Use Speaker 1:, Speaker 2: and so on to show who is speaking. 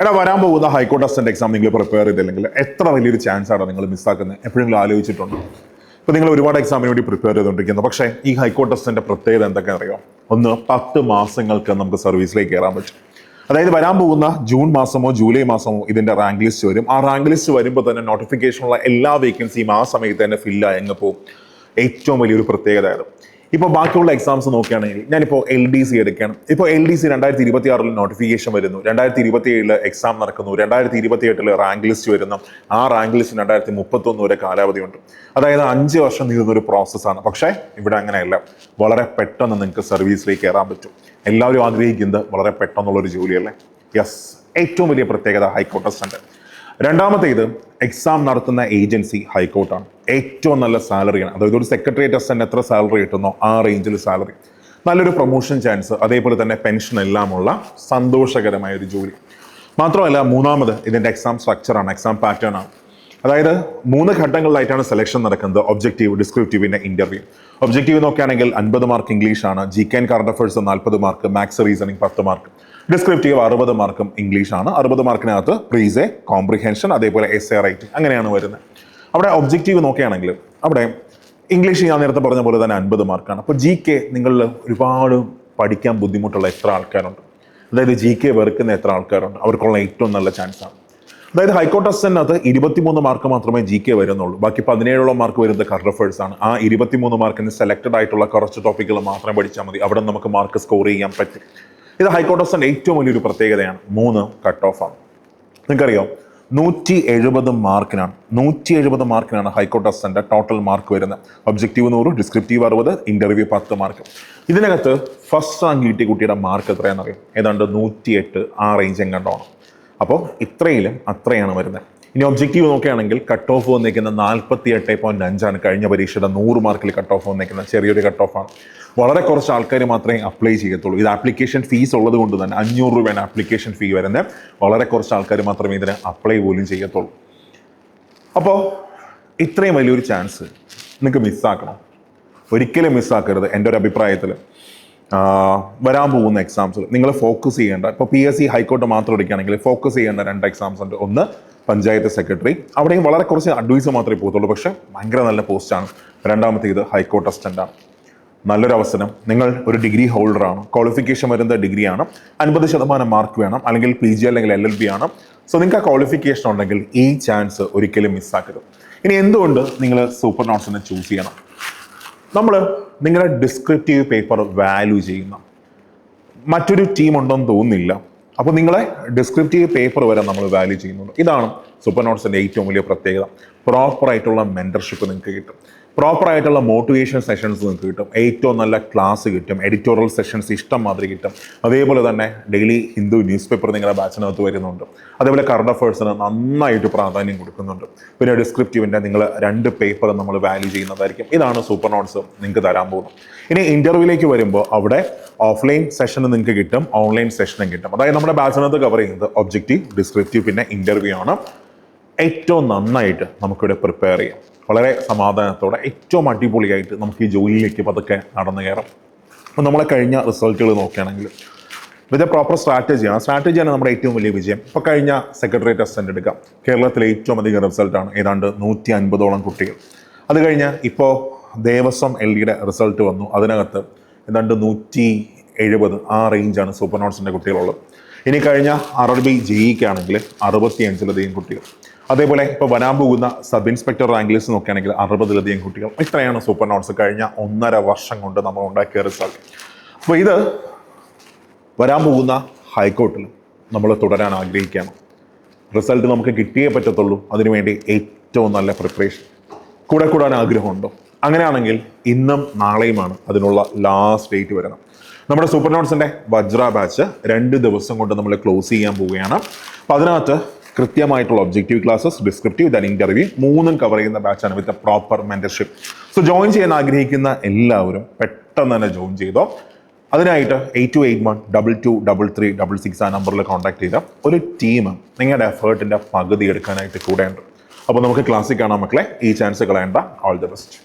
Speaker 1: എടാ വരാൻ പോകുന്ന ഹൈക്കോർട്ട് അസിസ്റ്റന്റ് എക്സാം നിങ്ങൾ പ്രിപ്പയർ ചെയ്തില്ലെങ്കിൽ എത്ര വലിയൊരു ചാൻസ് ആണ് നിങ്ങൾ മിസ്സാക്കുന്നത് എപ്പോഴെങ്കിലും ആലോചിച്ചിട്ടുണ്ടോ? ഇപ്പോൾ നിങ്ങൾ ഒരുപാട് എക്സാമിന് വേണ്ടി പ്രിപ്പയർ ചെയ്തുകൊണ്ടിരിക്കുന്നു. പക്ഷേ ഈ ഹൈക്കോർട്ട് അസിസ്റ്റന്റ് പ്രത്യേകത എന്തൊക്കെ അറിയാം? ഒന്ന്, 10 മാസങ്ങൾക്ക് നമുക്ക് സർവീസിലേക്ക് കയറാൻ പറ്റും. അതായത് വരാൻ പോകുന്ന ജൂൺ മാസമോ ജൂലൈ മാസമോ ഇതിന്റെ റാങ്ക് ലിസ്റ്റ് വരും. ആ റാങ്ക് ലിസ്റ്റ് വരുമ്പോൾ തന്നെ നോട്ടിഫിക്കേഷനുള്ള എല്ലാ വേക്കൻസിയും ആ സമയത്ത് തന്നെ ഫില്ലായി അങ്ങ് പോകും. ഏറ്റവും വലിയൊരു പ്രത്യേകതയാണ്. ഇപ്പോൾ ബാക്കിയുള്ള എക്സാംസ് നോക്കുകയാണെങ്കിൽ ഞാനിപ്പോൾ LDC എടുക്കുകയാണ്. ഇപ്പോൾ LDC 2026 നോട്ടിഫിക്കേഷൻ വരുന്നു, 2027 എക്സാം നടക്കുന്നു, 2028 റാങ്ക് ലിസ്റ്റ് വരുന്നു. ആ റാങ്ക് ലിസ്റ്റ് 2031 വരെ കാലാവധിയുണ്ട്. അതായത് 5 വർഷം നീളുന്നൊരു പ്രോസസ്സാണ്. പക്ഷേ ഇവിടെ അങ്ങനെയല്ല, വളരെ പെട്ടെന്ന് നിങ്ങൾക്ക് സർവീസിലേക്ക് കയറാൻ പറ്റും. എല്ലാവരും ആഗ്രഹിക്കുന്നത് വളരെ പെട്ടെന്നുള്ളൊരു ജോലിയല്ലേ? യെസ്, ഏറ്റവും വലിയ പ്രത്യേകത ഹൈക്കോർട്ട് അസിസ്റ്റന്റ്. രണ്ടാമത്തേത്, എക്സാം നടത്തുന്ന ഏജൻസി ഹൈക്കോർട്ടാണ്. ഏറ്റവും നല്ല സാലറിയാണ്. അതായത് ഒരു സെക്രട്ടേറിയറ്റ് അസിസ്റ്റന്റ് എത്ര സാലറി കിട്ടുന്നോ ആ റേഞ്ചിൽ സാലറി, നല്ലൊരു പ്രൊമോഷൻ ചാൻസ്, അതേപോലെ തന്നെ പെൻഷൻ എല്ലാമുള്ള സന്തോഷകരമായ ഒരു ജോലി. മാത്രമല്ല മൂന്നാമത് ഇതിന്റെ എക്സാം സ്ട്രക്ചറാണ്, എക്സാം പാറ്റേൺ ആണ്. അതായത് 3 ഘട്ടങ്ങളിലായിട്ടാണ് സെലക്ഷൻ നടക്കുന്നത്: ഒബ്ജക്റ്റീവ്, ഡിസ്ക്രിപ്റ്റീവ്, പിന്നെ ഇന്റർവ്യൂ. ഒബ്ജക്റ്റീവ് നോക്കുകയാണെങ്കിൽ 50 മാർക്ക് ഇംഗ്ലീഷ് ആണ്, GK and current affairs 40 mark, maths reasoning 10 mark. Descriptive 60 മാർക്കും ഇംഗ്ലീഷ് ആണ്. 60 മാർക്കിനകത്ത് പ്രീസെ, കോംപ്രിഹെൻഷൻ, അതേപോലെ essay റൈറ്റിംഗ്, അങ്ങനെയാണ് വരുന്നത്. അവിടെ ഒബ്ജക്റ്റീവ് നോക്കുകയാണെങ്കിൽ അവിടെ ഇംഗ്ലീഷ് ഞാൻ നേരത്തെ പറഞ്ഞ പോലെ തന്നെ 50 മാർക്കാണ്. അപ്പോൾ GK നിങ്ങളിൽ ഒരുപാട് പഠിക്കാൻ ബുദ്ധിമുട്ടുള്ള എത്ര ആൾക്കാരുണ്ട്, അതായത് GK വെറുക്കുന്ന എത്ര ആൾക്കാരുണ്ട്, അവർക്കുള്ള ഏറ്റവും നല്ല ചാൻസാണ്. അതായത് ഹൈക്കോർട്ട് അസിസ്റ്റന്റിനകത്ത് 23 മാർക്ക് മാത്രമേ GK വരുന്നുള്ളൂ. ബാക്കി 17 മാർക്ക് വരുന്നത് കറണ്ട് അഫയേഴ്സ് ആണ്. ആ 23 മാർക്കിന് സെലക്ടഡ് ആയിട്ടുള്ള കുറച്ച് ടോപ്പിക്കുകൾ മാത്രം പഠിച്ചാൽ മതി. അവിടെ നമുക്ക് മാർക്ക് സ്കോർ ചെയ്യാൻ പറ്റും. ഇത് ഹൈക്കോർട്ട് അസിസ്റ്റന്റ് ഏറ്റവും വലിയൊരു പ്രത്യേകതയാണ്. 3 കട്ട് ഓഫ് ആണ്. നിങ്ങൾക്കറിയോ, 170 മാർക്കിനാണ് ഹൈക്കോർട്ട് അസിസ്റ്റന്റ് ടോട്ടൽ മാർക്ക് വരുന്നത്. Objective 100, descriptive 60, interview 10 mark. ഇതിനകത്ത് ഫസ്റ്റ് റാങ്ക് കിട്ടിയ കുട്ടിയുടെ മാർക്ക് എത്രയാണെന്നറിയാം? ഏതാണ്ട് 108, ആ റേഞ്ച് എങ്ങാണ്ടാണ്. അപ്പോൾ ഇത്രയിലും അത്രയാണ് വരുന്നത്. ഇനി ഒബ്ജക്റ്റീവ് നോക്കുകയാണെങ്കിൽ കട്ട് ഓഫ് വന്നിരിക്കുന്ന 48.5 കഴിഞ്ഞ പരീക്ഷയുടെ 100 മാർക്കിൽ കട്ട് ഓഫ് വന്നിരിക്കുന്ന ചെറിയൊരു കട്ട് ഓഫാണ്. വളരെ കുറച്ച് ആൾക്കാർ മാത്രമേ അപ്ലൈ ചെയ്യത്തുള്ളൂ. ഇത് ആപ്ലിക്കേഷൻ ഫീസ് ഉള്ളത് കൊണ്ട് തന്നെ 500 രൂപയാണ് ആപ്ലിക്കേഷൻ ഫീ വരുന്നത്. വളരെ കുറച്ച് ആൾക്കാർ മാത്രമേ ഇതിന് അപ്ലൈ പോലും ചെയ്യത്തുള്ളൂ. അപ്പോൾ ഇത്രയും വലിയൊരു ചാൻസ് നിങ്ങൾക്ക് മിസ്സാക്കണം, ഒരിക്കലും മിസ്സാക്കരുത്. എൻ്റെ ഒരു അഭിപ്രായത്തിൽ വരാൻ പോകുന്ന എക്സാംസിൽ നിങ്ങൾ ഫോക്കസ് ചെയ്യേണ്ട, ഇപ്പോൾ PSC ഹൈക്കോർട്ട് മാത്രം എടുക്കുകയാണെങ്കിൽ ഫോക്കസ് ചെയ്യേണ്ട 2 എക്സാംസ് ഉണ്ട്. ഒന്ന് പഞ്ചായത്ത് സെക്രട്ടറി, അവിടെയും വളരെ കുറച്ച് അഡ്വൈസ് മാത്രമേ പോകത്തുള്ളൂ, പക്ഷേ ഭയങ്കര നല്ല പോസ്റ്റാണ്. രണ്ടാമത്തേത് ഹൈക്കോർട്ട് അസിസ്റ്റന്റാണ്. നല്ലൊരു അവസരം. നിങ്ങൾ ഒരു ഡിഗ്രി ഹോൾഡറാണ്, ക്വാളിഫിക്കേഷൻ വരുന്ന ഡിഗ്രിയാണ്, 50% മാർക്ക് വേണം, അല്ലെങ്കിൽ PG അല്ലെങ്കിൽ LLB ആണ്. സോ നിങ്ങൾക്ക് ആ ക്വാളിഫിക്കേഷൻ ഉണ്ടെങ്കിൽ ഈ ചാൻസ് ഒരിക്കലും മിസ്സാക്കരുത്. ഇനി എന്തുകൊണ്ട് നിങ്ങൾ സൂപ്പർ നോട്ട്സിനെ ചൂസ് ചെയ്യണം? നമ്മൾ നിങ്ങളുടെ ഡിസ്ക്രിപ്റ്റീവ് പേപ്പർ വാല്യൂ ചെയ്യുന്ന മറ്റൊരു ടീം ഉണ്ടെന്ന് തോന്നുന്നില്ല. അപ്പോൾ നിങ്ങളെ ഡിസ്ക്രിപ്റ്റീവ് പേപ്പർ വരെ നമ്മൾ വാല്യൂ ചെയ്യുന്നുണ്ട്. ഇതാണ് സൂപ്പർ നോട്ട്സിൻ്റെ ഏറ്റവും വലിയ പ്രത്യേകത. പ്രോപ്പറായിട്ടുള്ള മെൻറ്റർഷിപ്പ് നിങ്ങൾക്ക് കിട്ടും, പ്രോപ്പറായിട്ടുള്ള മോട്ടിവേഷൻ സെഷൻസ് നിങ്ങൾക്ക് കിട്ടും, ഏറ്റവും നല്ല ക്ലാസ് കിട്ടും, എഡിറ്റോറിയൽ സെഷൻസ് ഇഷ്ടം മാതിരി കിട്ടും. അതേപോലെ തന്നെ ഡെയിലി ഹിന്ദു ന്യൂസ് പേപ്പർ നിങ്ങളുടെ ബാച്ചിനകത്ത് വരുന്നുണ്ട്. അതേപോലെ കറണ്ട് അഫയേഴ്സിന് നന്നായിട്ട് പ്രാധാന്യം കൊടുക്കുന്നുണ്ട്. പിന്നെ ഡിസ്ക്രിപ്റ്റീവിൻ്റെ നിങ്ങൾ 2 പേപ്പർ നമ്മൾ വാല്യൂ ചെയ്യുന്നതായിരിക്കും. ഇതാണ് സൂപ്പർ നോട്ട്സ് നിങ്ങൾക്ക് തരാൻ പോകുന്നത്. ഇനി ഇന്റർവ്യൂവിലേക്ക് വരുമ്പോൾ അവിടെ ഓഫ്ലൈൻ സെഷൻ നിങ്ങൾക്ക് കിട്ടും, ഓൺലൈൻ സെഷനും കിട്ടും. അതായത് നമ്മുടെ ബാച്ചിനകത്ത് കവർ ചെയ്യുന്നത് ഒബ്ജക്റ്റീവ്, ഡിസ്ക്രിപ്റ്റീവ്, പിന്നെ ഇന്റർവ്യൂ ആണ്. ഏറ്റവും നന്നായിട്ട് നമുക്കിവിടെ പ്രിപ്പയർ ചെയ്യാം. വളരെ സമാധാനത്തോടെ ഏറ്റവും അടിപൊളിയായിട്ട് നമുക്ക് ഈ ജോലിയിലേക്ക് പതുക്കെ നടന്നു കയറാം. അപ്പോൾ നമ്മളെ കഴിഞ്ഞ റിസൾട്ടുകൾ നോക്കുകയാണെങ്കിൽ വിത്ത് പ്രോപ്പർ സ്ട്രാറ്റജിയാണ്. ആ സ്ട്രാറ്റജിയാണ് നമ്മുടെ ഏറ്റവും വലിയ വിജയം. ഇപ്പോൾ കഴിഞ്ഞ സെക്രട്ടേറിയറ്റ് അസിസ്റ്റന്റ് എടുക്കാം, കേരളത്തിലെ ഏറ്റവും അധികം റിസൾട്ടാണ്, ഏതാണ്ട് 150ഓളം കുട്ടികൾ. അത് കഴിഞ്ഞ് ഇപ്പോൾ ദേവസ്വം LDയുടെ റിസൾട്ട് വന്നു, അതിനകത്ത് ഏതാണ്ട് 170, ആ റേഞ്ചാണ് സൂപ്പർ നോട്ട്സിൻ്റെ കുട്ടികളുള്ളത്. ഇനി കഴിഞ്ഞ RRB JEക്കാണെങ്കിൽ 65ലധികം കുട്ടികൾ. അതേപോലെ ഇപ്പോൾ വരാൻ പോകുന്ന സബ് ഇൻസ്പെക്ടർ റാങ്ക് ലിസ്റ്റ് നോക്കുകയാണെങ്കിൽ 60ലധികം കുട്ടികൾ. ഇത്രയാണ് സൂപ്പർ നോട്ട്സ് കഴിഞ്ഞ 1.5 വർഷം കൊണ്ട് നമ്മൾ ഉണ്ടാക്കിയ റിസൾട്ട്. അപ്പോൾ ഇത് വരാൻ പോകുന്ന ഹൈക്കോർട്ടിൽ നമ്മൾ തുടരാൻ ആഗ്രഹിക്കുകയാണ്. റിസൾട്ട് നമുക്ക് കിട്ടിയേ പറ്റത്തുള്ളൂ. അതിനുവേണ്ടി ഏറ്റവും നല്ല പ്രിപ്പറേഷൻ. കൂടാൻ ആഗ്രഹമുണ്ടോ? അങ്ങനെയാണെങ്കിൽ ഇന്നും നാളെയുമാണ് അതിനുള്ള ലാസ്റ്റ് ഡേറ്റ് വരുന്നത്. നമ്മുടെ സൂപ്പർ നോട്ട്സിൻ്റെ വജ്ര ബാച്ച് 2 ദിവസം കൊണ്ട് നമ്മൾ ക്ലോസ് ചെയ്യാൻ പോവുകയാണ്. അപ്പോൾ അതിനകത്ത് കൃത്യമായിട്ടുള്ള objective classes, descriptive, then interview 3ഉം കവർ ചെയ്യുന്ന ബാച്ചാണ് with proper mentorship. So join ചെയ്യാൻ ആഗ്രഹിക്കുന്ന എല്ലാവരും പെട്ടെന്ന് തന്നെ ജോയിൻ ചെയ്തോ. അതിനായിട്ട് 8281223366 ആ നമ്പറിൽ കോൺടാക്ട് ചെയ്ത ഒരു ടീം നിങ്ങളുടെ എഫേർട്ടിൻ്റെ പകുതി എടുക്കാനായിട്ട് കൂടെയുണ്ട്. അപ്പോൾ നമുക്ക് ക്ലാസ്സിൽ കാണാം മക്കളെ. ഈ ചാൻസ് കളയേണ്ട. All the best.